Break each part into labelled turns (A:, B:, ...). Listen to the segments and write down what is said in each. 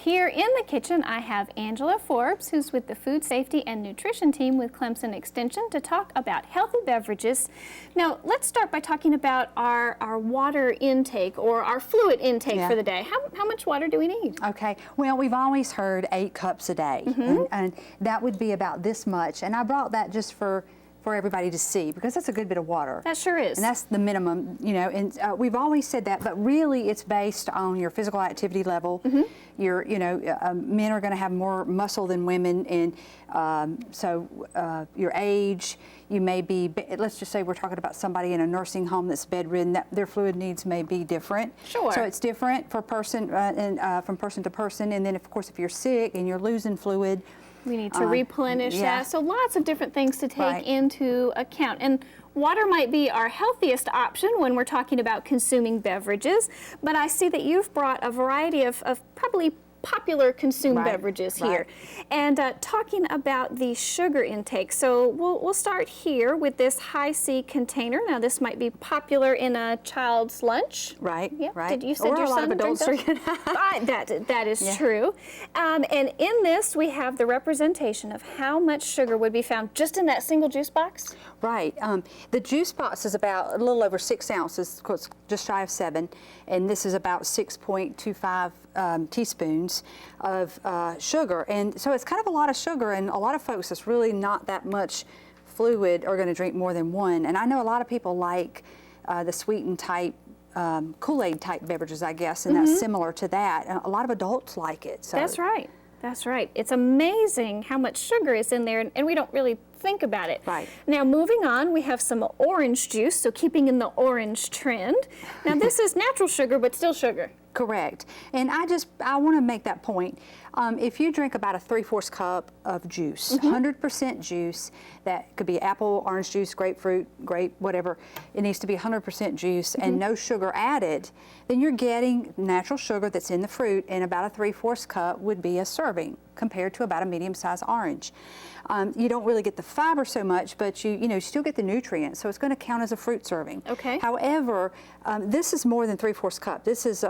A: Here in the kitchen, I have Angela Forbes, who's with the Food Safety and Nutrition team with Clemson Extension, to talk about healthy beverages. Now, let's start by talking about our water intake or our fluid intake for the day. How much water do we need?
B: Okay, well, we've always heard 8 cups a day, and that would be about this much. And I brought that just for everybody to see, because that's a good bit of water.
A: That sure is.
B: And that's the minimum, you know, and we've always said that, but really it's based on your physical activity level. Your, you know, men are going to have more muscle than women, and so your age, you may be, let's just say we're talking about somebody in a nursing home that's bedridden, that their fluid needs may be different.
A: Sure. So
B: it's different for person and from person to person, and then of course if you're sick and you're losing fluid,
A: we need to replenish that. So lots of different things to take into account. And water might be our healthiest option when we're talking about consuming beverages, but I see that you've brought a variety of probably popular consumed beverages here. And talking about the sugar intake, so we'll start here with this high C container. Now this might be popular in a child's lunch. Did you said your son adults drink it? That is true. And in this we have the representation of how much sugar would be found just in that single juice box.
B: The juice box is about a little over 6 ounces, of course, just shy of 7, and this is about 6.25 teaspoons of sugar, and so it's kind of a lot of sugar, and a lot of folks that's really not that much fluid are going to drink more than one. And I know a lot of people like the sweetened type Kool-Aid type beverages, I guess, and that's similar to that, and a lot of adults like it. So
A: that's right. That's right. It's amazing how much sugar is in there, and we don't really think about it. Now, moving on, we have some orange juice, so keeping in the orange trend. Now, this is natural sugar, but still sugar.
B: Correct. And I want to make that point. If you drink about a 3/4 cup of juice, 100% juice, that could be apple, orange juice, grapefruit, grape, whatever, it needs to be 100% juice and no sugar added, then you're getting natural sugar that's in the fruit, and about a 3/4 cup would be a serving compared to about a medium-sized orange. You don't really get the fiber so much, but you still get the nutrients, so it's going to count as a fruit serving. However, this is more than 3/4 cup. This is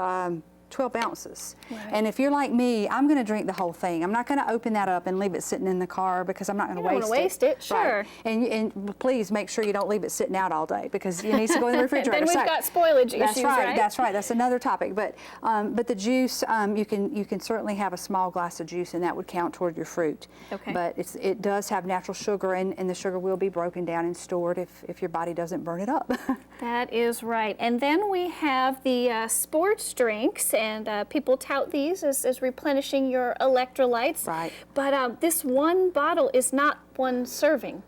B: 12 ounces. And if you're like me, I'm going to drink the whole thing. I'm not going to open that up and leave it sitting in the car, because I'm not going to waste it.
A: You don't want to waste it, sure.
B: And please make sure you don't leave it sitting out all day, because it needs to go in the refrigerator.
A: Then we've got spoilage issues, right?
B: That's right. That's another topic. But the juice, you can certainly have a small glass of juice, and that would count toward your fruit. But it does have natural sugar, and the sugar will be broken down and stored if your body doesn't burn it up.
A: That is right. And then we have the sports drinks, and people tout these as replenishing your electrolytes. But this one bottle is not one serving.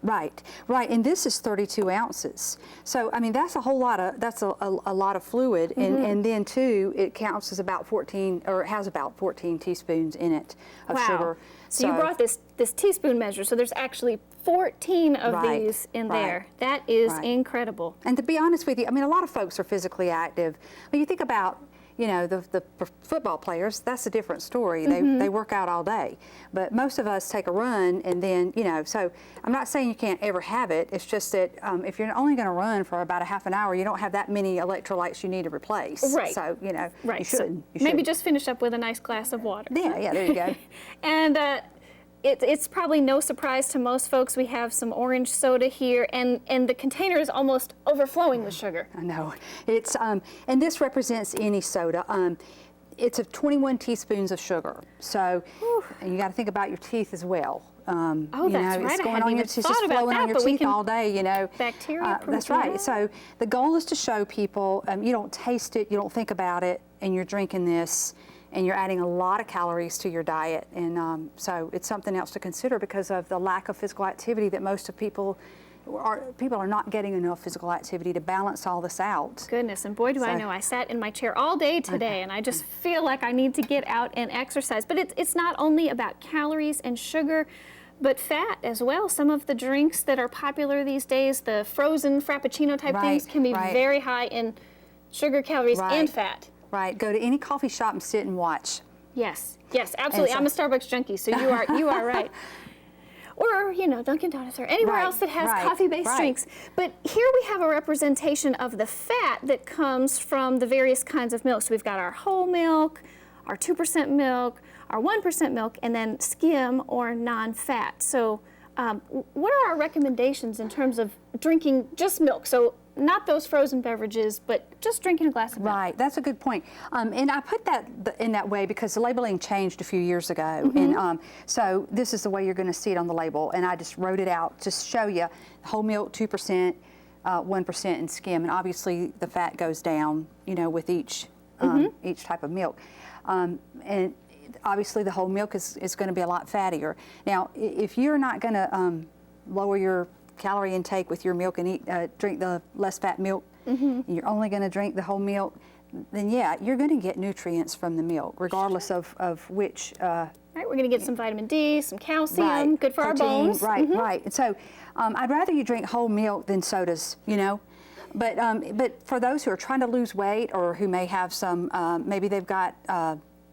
B: Right, and this is 32 ounces. So, I mean, that's a whole lot of, that's a lot of fluid, and then too, it counts as about 14, or it has about 14 teaspoons in it of sugar.
A: So you brought this teaspoon measure, so there's actually 14 of these in there. That is incredible.
B: And to be honest with you, I mean, a lot of folks are physically active. When you think about, the football players, that's a different story. They work out all day. But most of us take a run, and then, so I'm not saying you can't ever have it. It's just that if you're only going to run for about a half an hour, you don't have that many electrolytes you need to replace. So, you shouldn't.
A: Maybe just finish up with a nice glass of water.
B: Yeah, there you go.
A: And it's probably no surprise to most folks, we have some orange soda here, and the container is almost overflowing with sugar.
B: I know. It's and this represents any soda. It's 21 teaspoons of sugar. So you got to think about your teeth as well.
A: That's right.
B: It's going on it's just flowing on your teeth all day,
A: Bacteria.
B: That's right. So the goal is to show people you don't taste it, you don't think about it, and you're drinking this, and you're adding a lot of calories to your diet, and so it's something else to consider because of the lack of physical activity that most of people are not getting enough physical activity to balance all this out.
A: Goodness, and boy do I know, I sat in my chair all day today, and I just feel like I need to get out and exercise. But it's not only about calories and sugar, but fat as well. Some of the drinks that are popular these days, the frozen Frappuccino type things, can be very high in sugar, calories, and fat.
B: Go to any coffee shop and sit and watch.
A: Yes, absolutely. I'm a Starbucks junkie, so you are right. Or, Dunkin' Donuts or anywhere else that has coffee-based drinks. But here we have a representation of the fat that comes from the various kinds of milks. We've got our whole milk, our 2% milk, our 1% milk, and then skim or non-fat. So what are our recommendations in terms of drinking just milk? So not those frozen beverages, but just drinking a glass of milk.
B: Right, that's a good point. And I put that in that way because the labeling changed a few years ago. And so this is the way you're going to see it on the label. And I just wrote it out to show you whole milk 2%, 1% and skim. And obviously the fat goes down, you know, with each type of milk. And obviously the whole milk is going to be a lot fattier. Now, if you're not going to lower your calorie intake with your milk and drink the less fat milk, and you're only going to drink the whole milk, then yeah, you're going to get nutrients from the milk, regardless of which.
A: Right, we're going to get some vitamin D, some calcium, good for
B: protein,
A: our bones.
B: Right, right. And so I'd rather you drink whole milk than sodas, you know. But for those who are trying to lose weight or who may have some, maybe they've got,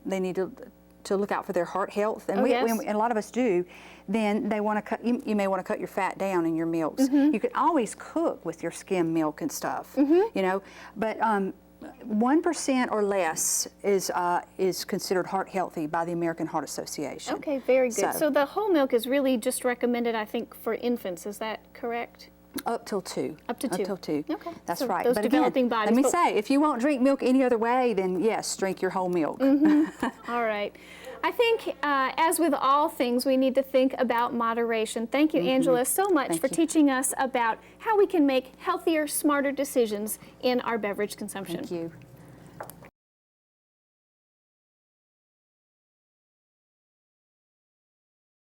B: they need to look out for their heart health, and and a lot of us do, then they want to cut. You may want to cut your fat down in your milks. You can always cook with your skim milk and stuff, you know. But 1% or less is considered heart healthy by the American Heart Association.
A: Okay, very good. So the whole milk is really just recommended, I think, for infants. Is that correct?
B: Up till 2.
A: Up to 2.
B: Up till 2.
A: Okay.
B: That's
A: so
B: right.
A: Those
B: but
A: developing
B: again,
A: bodies.
B: let me say, if you won't drink milk any other way, then yes, drink your whole milk.
A: All right. I think, as with all things, we need to think about moderation. Thank you, Angela, so much for teaching us about how we can make healthier, smarter decisions in our beverage consumption.
B: Thank you.